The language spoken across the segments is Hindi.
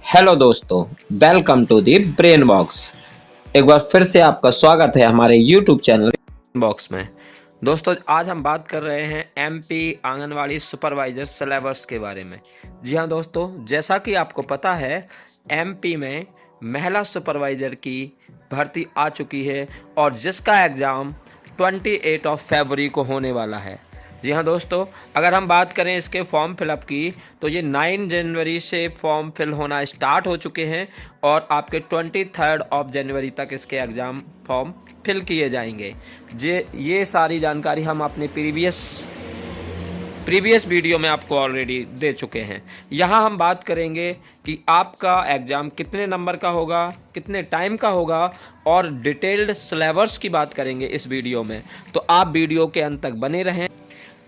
हेलो दोस्तों, welcome to the brain box. एक बार फिर से आपका स्वागत है हमारे यूट्यूब चैनल बॉक्स में। दोस्तों, आज हम बात कर रहे हैं एमपी आंगनवाड़ी सुपरवाइजर सिलेबस के बारे में। जी हाँ दोस्तों, जैसा कि आपको पता है एमपी में महिला सुपरवाइजर की भर्ती आ चुकी है और जिसका एग्ज़ाम 28 फरवरी को होने वाला है। जी हाँ दोस्तों, अगर हम बात करें इसके फॉर्म फिलअप की तो ये 9 जनवरी से फॉर्म फिल होना स्टार्ट हो चुके हैं और आपके 23 जनवरी तक इसके एग्ज़ाम फॉर्म फिल किए जाएंगे। ये सारी जानकारी हम अपने प्रीवियस वीडियो में आपको ऑलरेडी दे चुके हैं। यहाँ हम बात करेंगे कि आपका एग्ज़ाम कितने नंबर का होगा, कितने टाइम का होगा और डिटेल्ड सिलेबस की बात करेंगे इस वीडियो में। तो आप वीडियो के अंत तक बने रहें।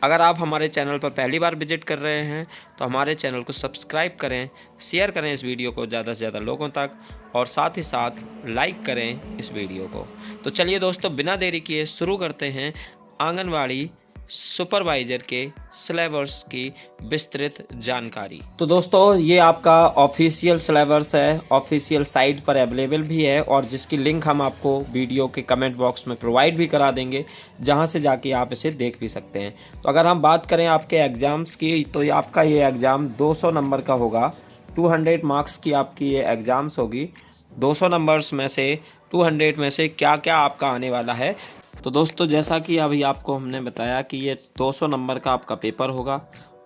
अगर आप हमारे चैनल पर पहली बार विजिट कर रहे हैं तो हमारे चैनल को सब्सक्राइब करें, शेयर करें इस वीडियो को ज़्यादा से ज़्यादा लोगों तक और साथ ही साथ लाइक करें इस वीडियो को। तो चलिए दोस्तों, बिना देरी किए शुरू करते हैं आंगनवाड़ी सुपरवाइजर के सिलेबस की विस्तृत जानकारी। तो दोस्तों, ये आपका ऑफिशियल सिलेबस है, ऑफिशियल साइट पर अवेलेबल भी है और जिसकी लिंक हम आपको वीडियो के कमेंट बॉक्स में प्रोवाइड भी करा देंगे, जहां से जाके आप इसे देख भी सकते हैं। तो अगर हम बात करें आपके एग्ज़ाम्स की तो आपका ये एग्ज़ाम 200 नंबर का होगा। 200 मार्क्स की आपकी ये एग्ज़ाम्स होगी। 200 नंबर्स में से 200 में से क्या क्या आपका आने वाला है। तो दोस्तों, जैसा कि अभी आपको हमने बताया कि ये 200 नंबर का आपका पेपर होगा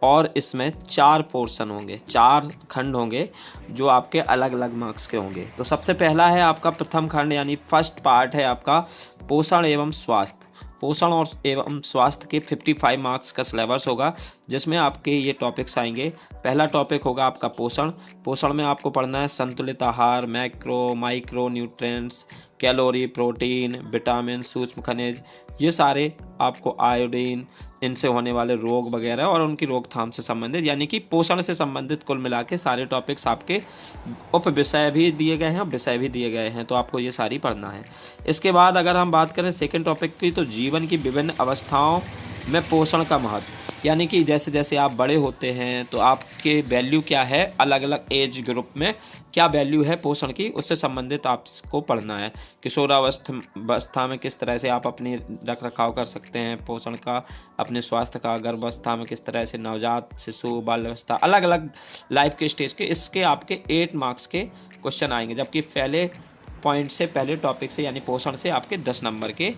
और इसमें 4 पोर्शन होंगे, 4 खंड होंगे जो आपके अलग अलग मार्क्स के होंगे। तो सबसे पहला है आपका प्रथम खंड, यानी फर्स्ट पार्ट है आपका पोषण एवं स्वास्थ्य। पोषण और एवं स्वास्थ्य के 55 मार्क्स का सिलेबस होगा, जिसमें आपके ये टॉपिक्स आएंगे। पहला टॉपिक होगा आपका पोषण। पोषण में आपको पढ़ना है संतुलित आहार, macro micro nutrients, calorie, protein, vitamin, सूक्ष्म खनिज, ये सारे आपको आयोडीन, इनसे होने वाले रोग वगैरह और उनकी रोकथाम से संबंधित, यानी कि पोषण से संबंधित कुल मिला के सारे टॉपिक्स आपके उप विषय भी दिए गए हैं और विषय भी दिए गए हैं। तो आपको ये सारी पढ़ना है। इसके बाद अगर हम बात करें सेकंड टॉपिक की, तो जीवन की विभिन्न अवस्थाओं में पोषण का महत्व, यानी कि जैसे जैसे आप बड़े होते हैं तो आपके वैल्यू क्या है, अलग अलग एज ग्रुप में क्या वैल्यू है पोषण की, उससे संबंधित आपको पढ़ना है। किशोरावस्था में किस तरह से आप अपनी रख रखाव कर सकते हैं पोषण का, अपने स्वास्थ्य का, गर्भावस्था में किस तरह से, नवजात शिशु, बाल्यावस्था, अलग अलग लाइफ के स्टेज के, इसके आपके 8 मार्क्स के क्वेश्चन आएंगे। जबकि पहले पॉइंट से, पहले टॉपिक से यानी पोषण से आपके 10 नंबर के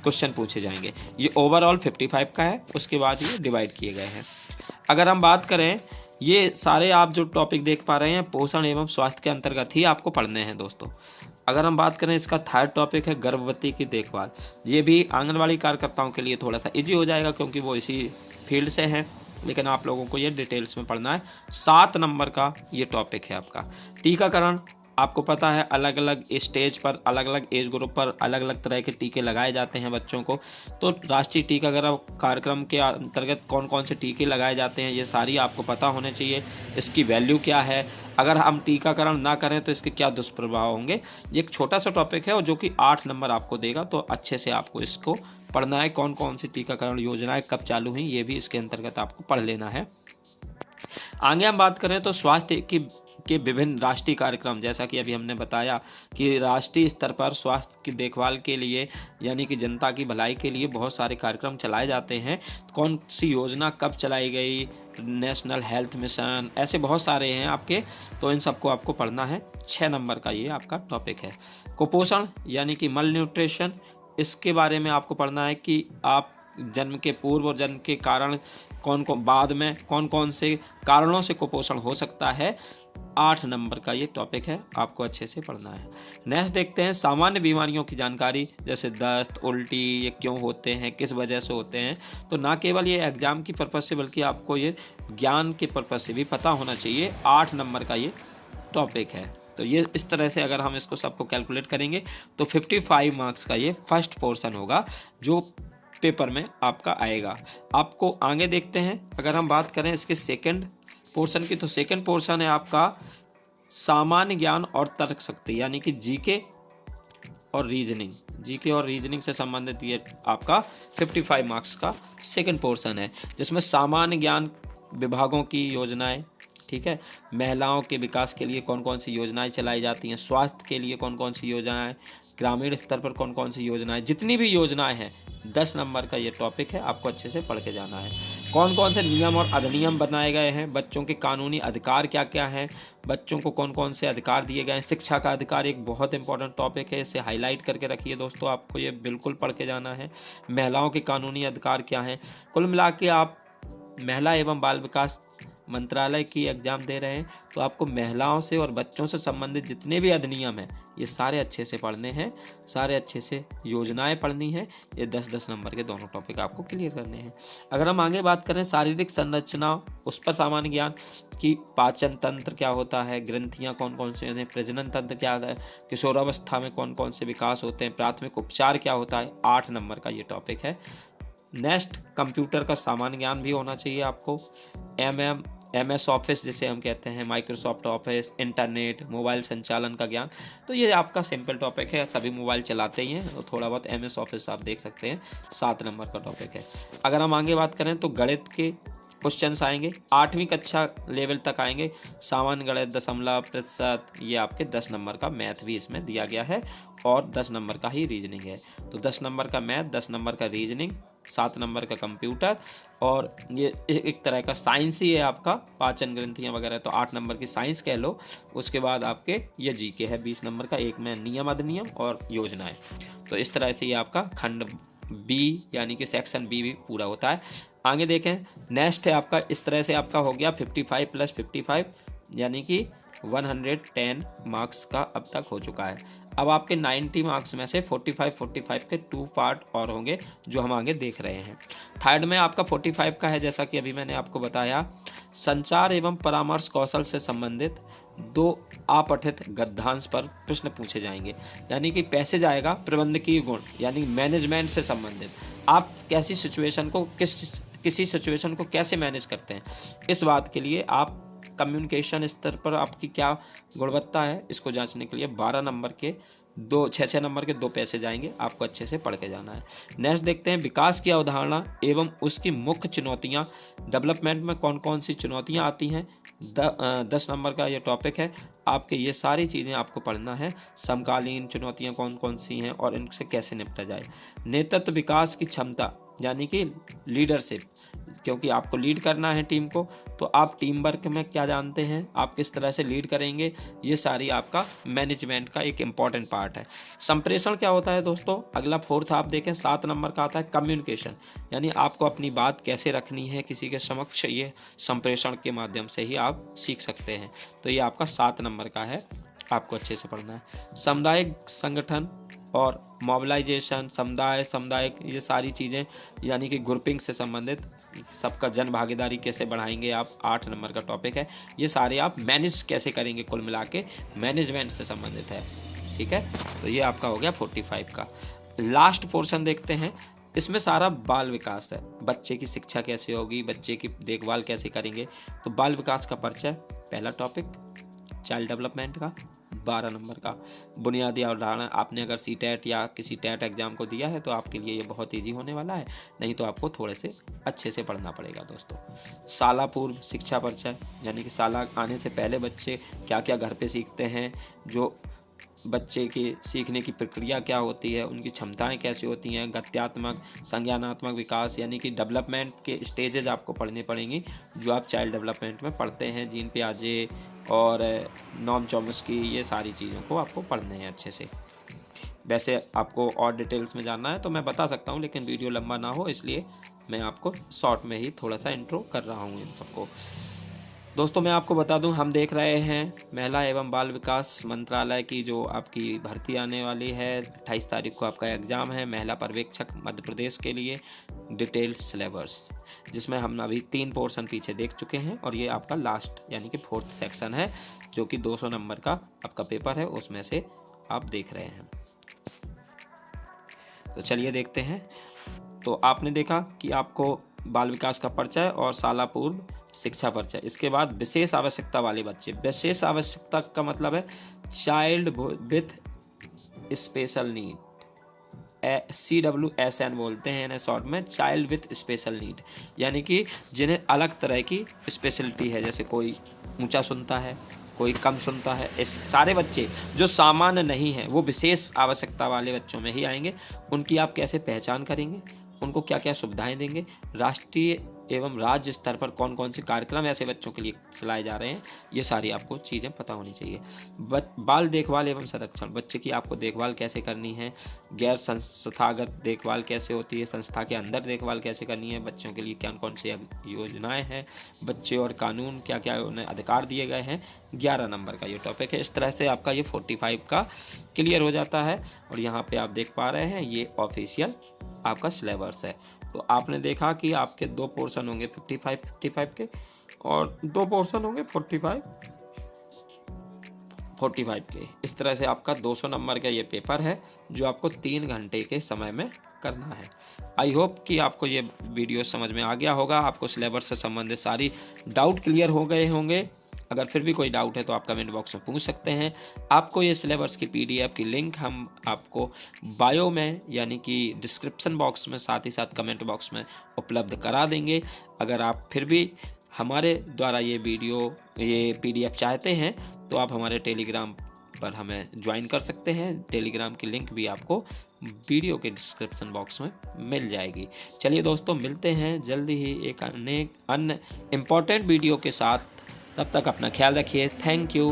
क्वेश्चन पूछे जाएंगे। ये ओवरऑल 55 का है, उसके बाद ये डिवाइड किए गए हैं। अगर हम बात करें, ये सारे आप जो टॉपिक देख पा रहे हैं पोषण एवं स्वास्थ्य के अंतर्गत ही आपको पढ़ने हैं दोस्तों। अगर हम बात करें, इसका थर्ड टॉपिक है गर्भवती की देखभाल। ये भी आंगनवाड़ी कार्यकर्ताओं के लिए थोड़ा सा इजी हो जाएगा क्योंकि वो इसी फील्ड से हैं, लेकिन आप लोगों को ये डिटेल्स में पढ़ना है। 7 नंबर का ये टॉपिक है आपका। टीकाकरण, आपको पता है अलग अलग स्टेज पर, अलग अलग एज ग्रुप पर अलग अलग तरह के टीके लगाए जाते हैं बच्चों को। तो राष्ट्रीय टीकाकरण कार्यक्रम के अंतर्गत कौन कौन से टीके लगाए जाते हैं, ये सारी आपको पता होने चाहिए। इसकी वैल्यू क्या है, अगर हम टीकाकरण ना करें तो इसके क्या दुष्प्रभाव होंगे। ये एक छोटा सा टॉपिक है और जो कि 8 नंबर आपको देगा, तो अच्छे से आपको इसको पढ़ना है। कौन कौन सी टीकाकरण योजनाएं कब चालू हुई, ये भी इसके अंतर्गत आपको पढ़ लेना है। आगे हम बात करें तो स्वास्थ्य के विभिन्न राष्ट्रीय कार्यक्रम, जैसा कि अभी हमने बताया कि राष्ट्रीय स्तर पर स्वास्थ्य की देखभाल के लिए, यानी कि जनता की भलाई के लिए बहुत सारे कार्यक्रम चलाए जाते हैं। कौन सी योजना कब चलाई गई, नेशनल हेल्थ मिशन, ऐसे बहुत सारे हैं आपके, तो इन सबको आपको पढ़ना है। 6 नंबर का ये आपका टॉपिक है। कुपोषण यानी कि मल न्यूट्रिशन, इसके बारे में आपको पढ़ना है कि आप जन्म के पूर्व और जन्म के कारण बाद में कौन कौन से कारणों से कुपोषण हो सकता है। 8 नंबर का ये टॉपिक है, आपको अच्छे से पढ़ना है। नेक्स्ट देखते हैं सामान्य बीमारियों की जानकारी, जैसे दस्त, उल्टी, ये क्यों होते हैं, किस वजह से होते हैं। तो ना केवल ये एग्जाम की पर्पज़ से बल्कि आपको ये ज्ञान के पर्पज़ से भी पता होना चाहिए। 8 नंबर का ये टॉपिक है। तो ये इस तरह से अगर हम इसको सबको कैलकुलेट करेंगे तो 55 मार्क्स का ये फर्स्ट पोर्शन होगा जो पेपर में आपका आएगा। आपको आगे देखते हैं, अगर हम बात करें इसके सेकंड पोर्शन की, तो सेकंड पोर्शन है आपका सामान्य ज्ञान और तर्क शक्ति, यानी कि जीके और रीजनिंग। जीके और रीजनिंग से संबंधित ये आपका 55 मार्क्स का सेकंड पोर्शन है, जिसमें सामान्य ज्ञान विभागों की योजनाएं, ठीक है। महिलाओं के विकास के लिए कौन कौन सी योजनाएं चलाई जाती हैं, स्वास्थ्य के लिए कौन कौन सी योजनाएं, ग्रामीण स्तर पर कौन कौन सी योजनाएं, जितनी भी योजनाएं हैं 10 नंबर का ये टॉपिक है, आपको अच्छे से पढ़ के जाना है। कौन कौन से नियम और अधिनियम बनाए गए हैं, बच्चों के कानूनी अधिकार क्या क्या हैं, बच्चों को कौन कौन से अधिकार दिए गए हैं। शिक्षा का अधिकार एक बहुत इंपॉर्टेंट टॉपिक है, इसे हाईलाइट करके रखिए दोस्तों, आपको ये बिल्कुल पढ़ के जाना है। महिलाओं के कानूनी अधिकार क्या हैं। कुल मिला के आप महिला एवं बाल विकास मंत्रालय की एग्ज़ाम दे रहे हैं तो आपको महिलाओं से और बच्चों से संबंधित जितने भी अधिनियम हैं ये सारे अच्छे से पढ़ने हैं, सारे अच्छे से योजनाएं पढ़नी है। ये 10-10 नंबर के दोनों टॉपिक आपको क्लियर करने हैं। अगर हम आगे बात करें शारीरिक संरचना, उस पर सामान्य ज्ञान कि पाचन तंत्र क्या होता है, ग्रंथियाँ कौन कौन से हैं, प्रजनन तंत्र क्या है, किशोरावस्था में कौन कौन से विकास होते हैं, प्राथमिक उपचार क्या होता है, 8 नंबर का ये टॉपिक है। नेक्स्ट, कंप्यूटर का सामान्य ज्ञान भी होना चाहिए आपको। MS ऑफिस जिसे हम कहते हैं, माइक्रोसॉफ्ट ऑफिस, इंटरनेट, मोबाइल संचालन का ज्ञान, तो ये आपका सिंपल टॉपिक है, सभी मोबाइल चलाते ही हैं, तो थोड़ा बहुत MS ऑफिस आप देख सकते हैं, 7 नंबर का टॉपिक है। अगर हम आगे बात करें तो गणित के क्वेश्चंस आएंगे, 8वीं कक्षा लेवल तक आएंगे। सामान्य गणित, दशमलव, प्रतिशत, ये आपके 10 नंबर का मैथ भी इसमें दिया गया है और 10 नंबर का ही रीजनिंग है। तो 10 नंबर का मैथ, 10 नंबर का रीजनिंग, 7 नंबर का कंप्यूटर, और ये एक तरह का साइंस ही है आपका, पाचन ग्रंथियाँ वगैरह, तो 8 नंबर की साइंस कह लो। उसके बाद आपके ये जीके है 20 नंबर का, एक में नियम अधिनियम और योजनाएं। तो इस तरह से ये आपका खंड बी यानी कि सेक्शन बी भी पूरा होता है। आगे देखें, नेक्स्ट है आपका, इस तरह से आपका हो गया 55 + 55 यानी कि 110 मार्क्स का अब तक हो चुका है। अब आपके 90 मार्क्स में से 45 के 2 पार्ट और होंगे जो हम आगे देख रहे हैं। थर्ड में आपका 45 का है, जैसा कि अभी मैंने आपको बताया, संचार एवं परामर्श कौशल से संबंधित 2 अपठित गद्यांश पर प्रश्न पूछे जाएंगे। यानी कि पैसेज आएगा प्रबंधकीय गुण यानी मैनेजमेंट से संबंधित, आप कैसी सिचुएशन को किसी सिचुएशन को कैसे मैनेज करते हैं, इस बात के लिए आप कम्युनिकेशन स्तर पर आपकी क्या गुणवत्ता है, इसको जांचने के लिए 12 नंबर के 6 नंबर के 2 पैसेज आएंगे, आपको अच्छे से पढ़ के जाना है। नेक्स्ट देखते हैं, विकास की अवधारणा एवं उसकी मुख्य चुनौतियां, डेवलपमेंट में कौन कौन सी चुनौतियां आती हैं, 10 नंबर का ये टॉपिक है, आपके ये सारी चीज़ें आपको पढ़ना है। समकालीन चुनौतियां कौन कौन सी हैं और इनसे कैसे निपटा जाए। नेतृत्व विकास की क्षमता यानी कि लीडरशिप, क्योंकि आपको लीड करना है टीम को, तो आप टीम वर्क में क्या जानते हैं, आप किस तरह से लीड करेंगे, ये सारी आपका मैनेजमेंट का एक इम्पॉर्टेंट पार्ट है। संप्रेषण क्या होता है दोस्तों, अगला 4th आप देखें 7 नंबर का आता है कम्युनिकेशन, यानी आपको अपनी बात कैसे रखनी है किसी के समक्ष, ये संप्रेषण के माध्यम से ही आप सीख सकते हैं। तो ये आपका 7 नंबर का है, आपको अच्छे से पढ़ना है। सामुदायिक संगठन और मोबिलाइजेशन, सामुदायिक ये सारी चीज़ें यानी कि ग्रुपिंग से संबंधित, सबका जन भागीदारी कैसे बढ़ाएंगे आप, 8 नंबर का टॉपिक है। ये सारे आप मैनेज कैसे करेंगे, कुल मिला के मैनेजमेंट से संबंधित है, ठीक है। तो ये आपका हो गया 45 का। लास्ट पोर्शन देखते हैं, इसमें सारा बाल विकास है, बच्चे की शिक्षा कैसे होगी, बच्चे की देखभाल कैसे करेंगे। तो बाल विकास का परिचय पहला टॉपिक, चाइल्ड डेवलपमेंट का 12 नंबर का। बुनियादी अवधारणा, आपने अगर CTET या किसी TET एग्जाम को दिया है तो आपके लिए ये बहुत ईजी होने वाला है, नहीं तो आपको थोड़े से अच्छे से पढ़ना पड़ेगा दोस्तों। शाला पूर्व शिक्षा परिचय, यानी कि शाला आने से पहले बच्चे क्या क्या घर पे सीखते हैं, जो बच्चे की सीखने की प्रक्रिया क्या होती है, उनकी क्षमताएं कैसी होती हैं, गत्यात्मक संज्ञानात्मक विकास यानी कि डेवलपमेंट के स्टेजेज आपको पढ़ने पड़ेंगी जो आप चाइल्ड डेवलपमेंट में पढ़ते हैं। जीन पियाजे और नॉम चॉम्स्की, ये सारी चीज़ों को आपको पढ़ने हैं अच्छे से। वैसे आपको और डिटेल्स में जानना है तो मैं बता सकता हूँ, लेकिन वीडियो लंबा ना हो इसलिए मैं आपको शॉर्ट में ही थोड़ा सा इंट्रो कर रहा हूँ इन सबको। दोस्तों मैं आपको बता दूं, हम देख रहे हैं महिला एवं बाल विकास मंत्रालय की जो आपकी भर्ती आने वाली है, 28 तारीख को आपका एग्ज़ाम है, महिला पर्यवेक्षक मध्य प्रदेश के लिए, डिटेल्ड सिलेबस, जिसमें हम अभी 3 पोर्शन पीछे देख चुके हैं और ये आपका लास्ट यानी कि 4th सेक्शन है जो कि 200 नंबर का आपका पेपर है, उसमें से आप देख रहे हैं। तो चलिए देखते हैं। तो आपने देखा कि आपको बाल विकास का परिचय और शाला पूर्व शिक्षा परिचय, इसके बाद विशेष आवश्यकता वाले बच्चे। विशेष आवश्यकता का मतलब है child with special need, CWSN बोलते हैं इन्हें शॉर्ट में, चाइल्ड विथ स्पेशल नीड, यानी कि जिन्हें अलग तरह की स्पेशलिटी है, जैसे कोई ऊंचा सुनता है, कोई कम सुनता है। इस सारे बच्चे जो सामान्य नहीं हैं वो विशेष आवश्यकता वाले बच्चों में ही आएंगे। उनकी आप कैसे पहचान करेंगे, उनको क्या क्या सुविधाएं देंगे, राष्ट्रीय एवं राज्य स्तर पर कौन कौन से कार्यक्रम ऐसे बच्चों के लिए चलाए जा रहे हैं, ये सारी आपको चीज़ें पता होनी चाहिए। बाल देखभाल एवं संरक्षण, बच्चे की आपको देखभाल कैसे करनी है, गैर संस्थागत देखभाल कैसे होती है, संस्था के अंदर देखभाल कैसे करनी है, बच्चों के लिए कौन कौन सी योजनाएं हैं, बच्चे और कानून क्या क्या उन्हें अधिकार दिए गए हैं। 11 नंबर का ये टॉपिक है। इस तरह से आपका ये 45 का क्लियर हो जाता है। और यहाँ पे आप देख पा रहे हैं ये ऑफिशियल आपका सिलेबस है। तो आपने देखा कि आपके 2 पोर्शन होंगे 55 के, और 2 पोर्शन होंगे 45 के। इस तरह से आपका 200 नंबर का ये पेपर है जो आपको 3 घंटे के समय में करना है। आई होप कि आपको ये वीडियो समझ में आ गया होगा, आपको सिलेबस से संबंधित सारी डाउट क्लियर हो गए होंगे। अगर फिर भी कोई डाउट है तो आप कमेंट बॉक्स में पूछ सकते हैं। आपको ये सिलेबस की PDF की लिंक हम आपको बायो में यानी कि डिस्क्रिप्शन बॉक्स में, साथ ही साथ कमेंट बॉक्स में उपलब्ध करा देंगे। अगर आप फिर भी हमारे द्वारा ये PDF चाहते हैं तो आप हमारे टेलीग्राम पर हमें ज्वाइन कर सकते हैं। टेलीग्राम की लिंक भी आपको वीडियो के डिस्क्रिप्शन बॉक्स में मिल जाएगी। चलिए दोस्तों, मिलते हैं जल्दी ही एक अन्य इम्पॉर्टेंट वीडियो के साथ। तब तक अपना ख्याल रखिए। Thank you.